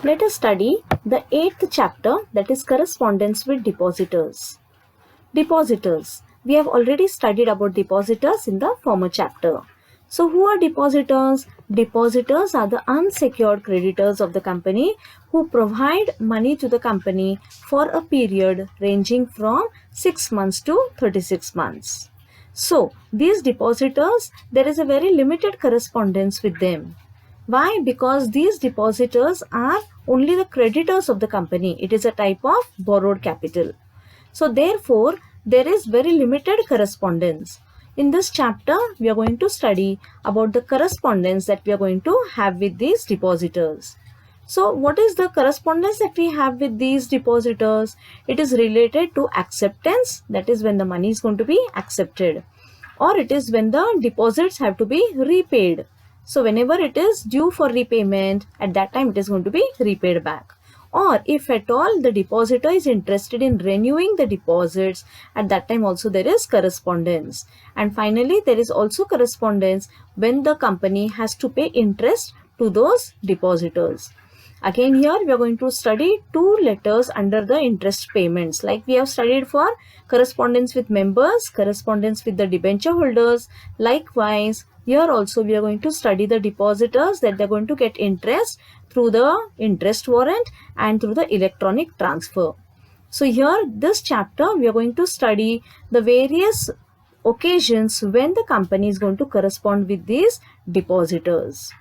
Let us study the 8th chapter, that is correspondence with depositors. Depositors. We have already studied about depositors in the former chapter. So who are depositors? Depositors are the unsecured creditors of the company who provide money to the company for a period ranging from 6 months to 36 months. So these depositors, there is a very limited correspondence with them. Why? Because these depositors are only the creditors of the company. It is a type of borrowed capital. So therefore, there is very limited correspondence. In this chapter, we are going to study about the correspondence that we are going to have with these depositors. So what is the correspondence that we have with these depositors? It is related to acceptance, that is when the money is going to be accepted, or it is when the deposits have to be repaid. So whenever it is due for repayment, at that time it is going to be repaid back. Or if at all the depositor is interested in renewing the deposits, at that time also there is correspondence. And finally, there is also correspondence when the company has to pay interest to those depositors. Again, here we are going to study two letters under the interest payments, like we have studied for correspondence with members, correspondence with the debenture holders. Likewise, here also we are going to study the depositors, that they are going to get interest through the interest warrant and through the electronic transfer. So here, this chapter, we are going to study the various occasions when the company is going to correspond with these depositors.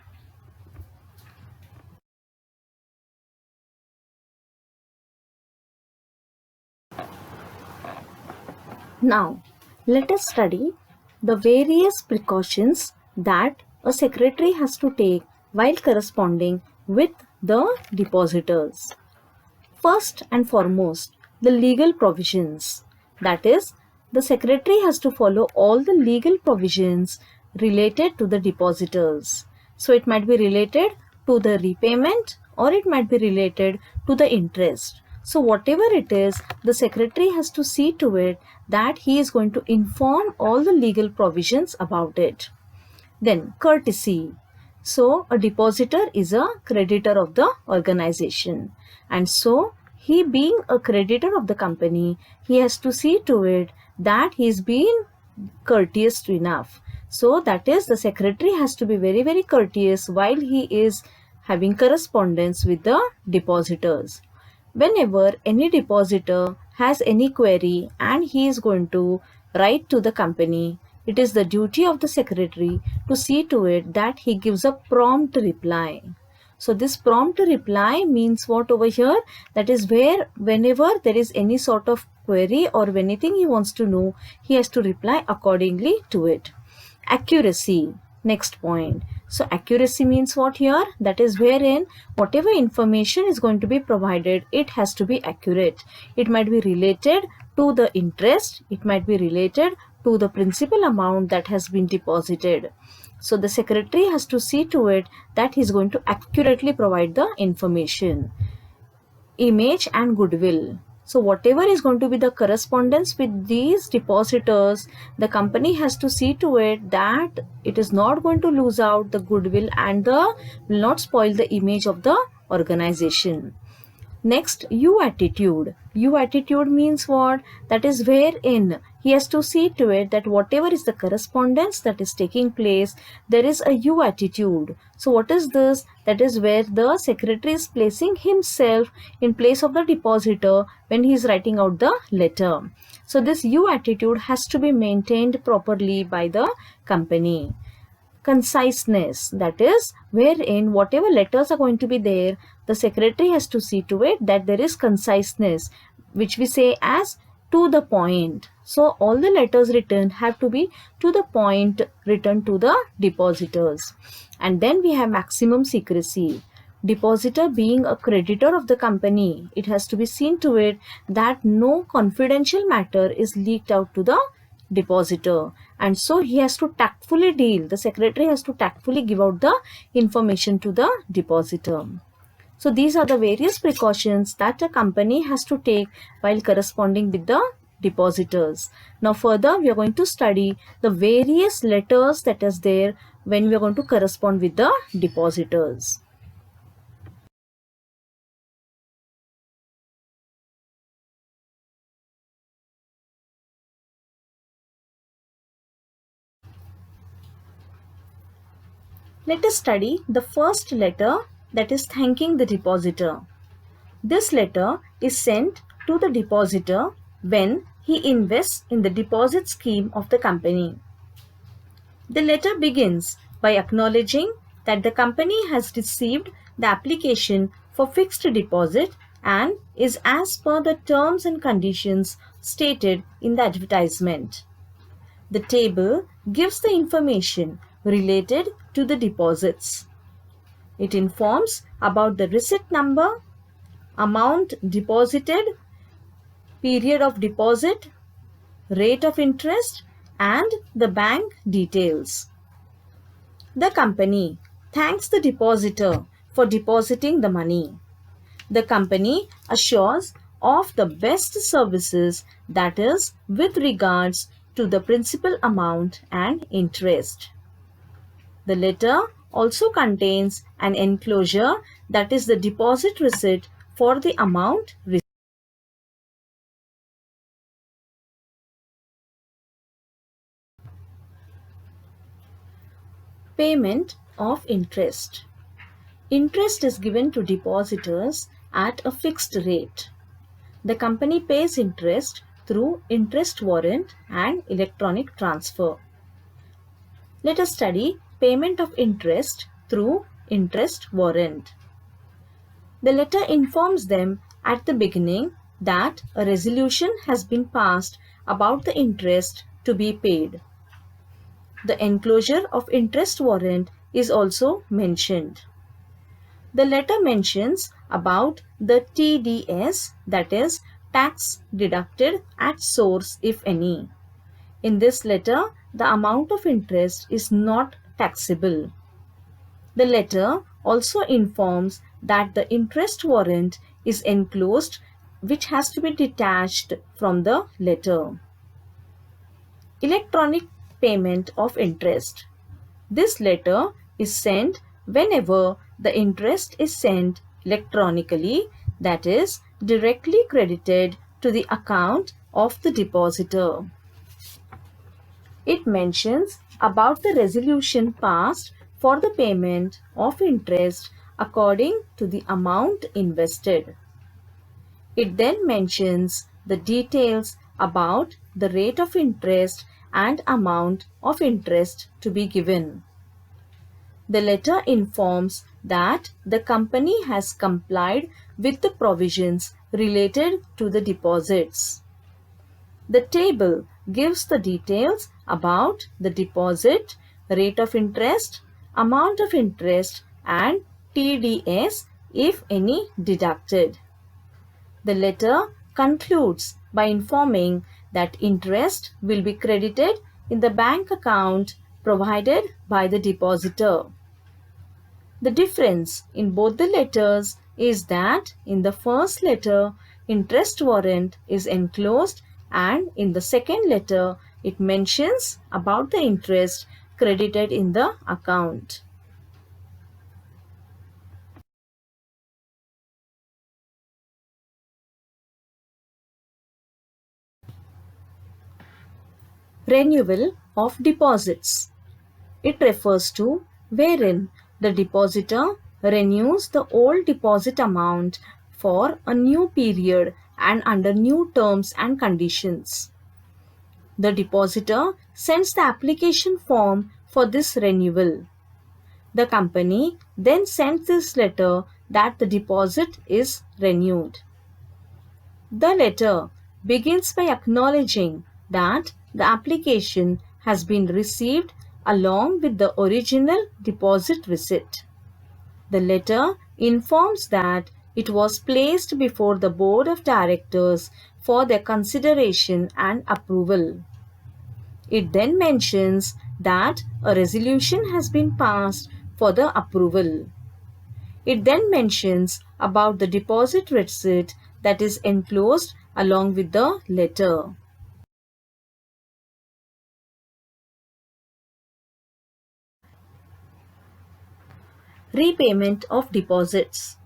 Now, let us study the various precautions that a secretary has to take while corresponding with the depositors. First and foremost, the legal provisions. That is, the secretary has to follow all the legal provisions related to the depositors. So, it might be related to the repayment or it might be related to the interest. So whatever it is, the secretary has to see to it that he is going to inform all the legal provisions about it. Then courtesy. So a depositor is a creditor of the organization, and so he being a creditor of the company, he has to see to it that he is being courteous enough. So that is, the secretary has to be very, very courteous while he is having correspondence with the depositors. Whenever any depositor has any query and he is going to write to the company, it is the duty of the secretary to see to it that he gives a prompt reply. So this prompt reply means what over here? That is where whenever there is any sort of query or anything he wants to know, he has to reply accordingly to it. Accuracy. Next point. So accuracy means what here? That is wherein whatever information is going to be provided, it has to be accurate. It might be related to the interest, it might be related to the principal amount that has been deposited. So the secretary has to see to it that he is going to accurately provide the information. Image and goodwill. So whatever is going to be the correspondence with these depositors, the company has to see to it that it is not going to lose out the goodwill and will not spoil the image of the organization. Next, you attitude. You attitude means what? That is wherein he has to see to it that whatever is the correspondence that is taking place, there is a you attitude. So what is this? That is where the secretary is placing himself in place of the depositor when he is writing out the letter. So this you attitude has to be maintained properly by the company. Conciseness, that is wherein whatever letters are going to be there, the secretary has to see to it that there is conciseness, which we say as to the point. So all the letters written have to be to the point, written to the depositors. And then we have maximum secrecy. Depositor being a creditor of the company, it has to be seen to it that no confidential matter is leaked out to the depositor, and so he has to tactfully deal, the secretary has to tactfully give out the information to the depositor. So these are the various precautions that a company has to take while corresponding with the depositors. Now further, we are going to study the various letters that is there when we are going to correspond with the depositors. Let us study the first letter, that is thanking the depositor. This letter is sent to the depositor when he invests in the deposit scheme of the company. The letter begins by acknowledging that the company has received the application for fixed deposit and is as per the terms and conditions stated in the advertisement. The table gives the information related to the deposits. It informs about the receipt number, amount deposited, period of deposit, rate of interest, and the bank details. The company thanks the depositor for depositing the money. The company assures of the best services, that is, with regards to the principal amount and interest. The letter also contains an enclosure, that is the deposit receipt for the amount received. Payment of interest. Interest is given to depositors at a fixed rate. The company pays interest through interest warrant and electronic transfer. Let us study payment of interest through interest warrant. The letter informs them at the beginning that a resolution has been passed about the interest to be paid. The enclosure of interest warrant is also mentioned. The letter mentions about the TDS, that is, tax deducted at source if any. In this letter, the amount of interest is not taxable. The letter also informs that the interest warrant is enclosed, which has to be detached from the letter. Electronic payment of interest. This letter is sent whenever the interest is sent electronically, that is, directly credited to the account of the depositor. It mentions about the resolution passed for the payment of interest according to the amount invested. It then mentions the details about the rate of interest and amount of interest to be given. The letter informs that the company has complied with the provisions related to the deposits. The table gives the details about the deposit, rate of interest, amount of interest, and TDS if any deducted. The letter concludes by informing that interest will be credited in the bank account provided by the depositor. The difference in both the letters is that in the first letter, interest warrant is enclosed, and in the second letter, it mentions about the interest credited in the account. Renewal of deposits. It refers to wherein the depositor renews the old deposit amount for a new period and under new terms and conditions. The depositor sends the application form for this renewal. The company then sends this letter that the deposit is renewed. The letter begins by acknowledging that the application has been received along with the original deposit receipt. The letter informs that it was placed before the board of directors for their consideration and approval. It then mentions that a resolution has been passed for the approval. It then mentions about the deposit receipt that is enclosed along with the letter. Repayment of deposits.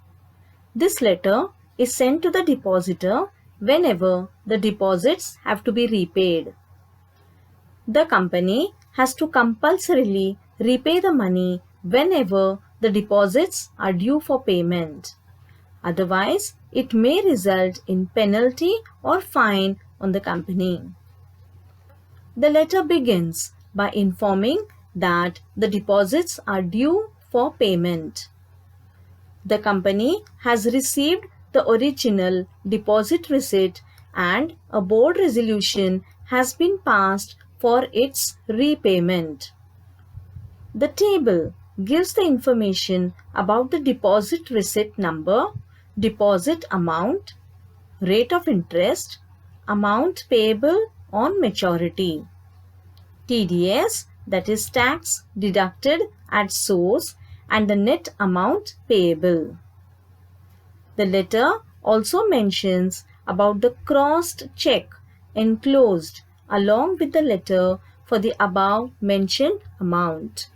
This letter is sent to the depositor whenever the deposits have to be repaid. The company has to compulsorily repay the money whenever the deposits are due for payment. Otherwise, it may result in penalty or fine on the company. The letter begins by informing that the deposits are due for payment. The company has received the original deposit receipt and a board resolution has been passed for its repayment. The table gives the information about the deposit receipt number, deposit amount, rate of interest, amount payable on maturity, TDS, that is tax deducted at source, and the net amount payable. The letter also mentions about the crossed check enclosed along with the letter for the above mentioned amount.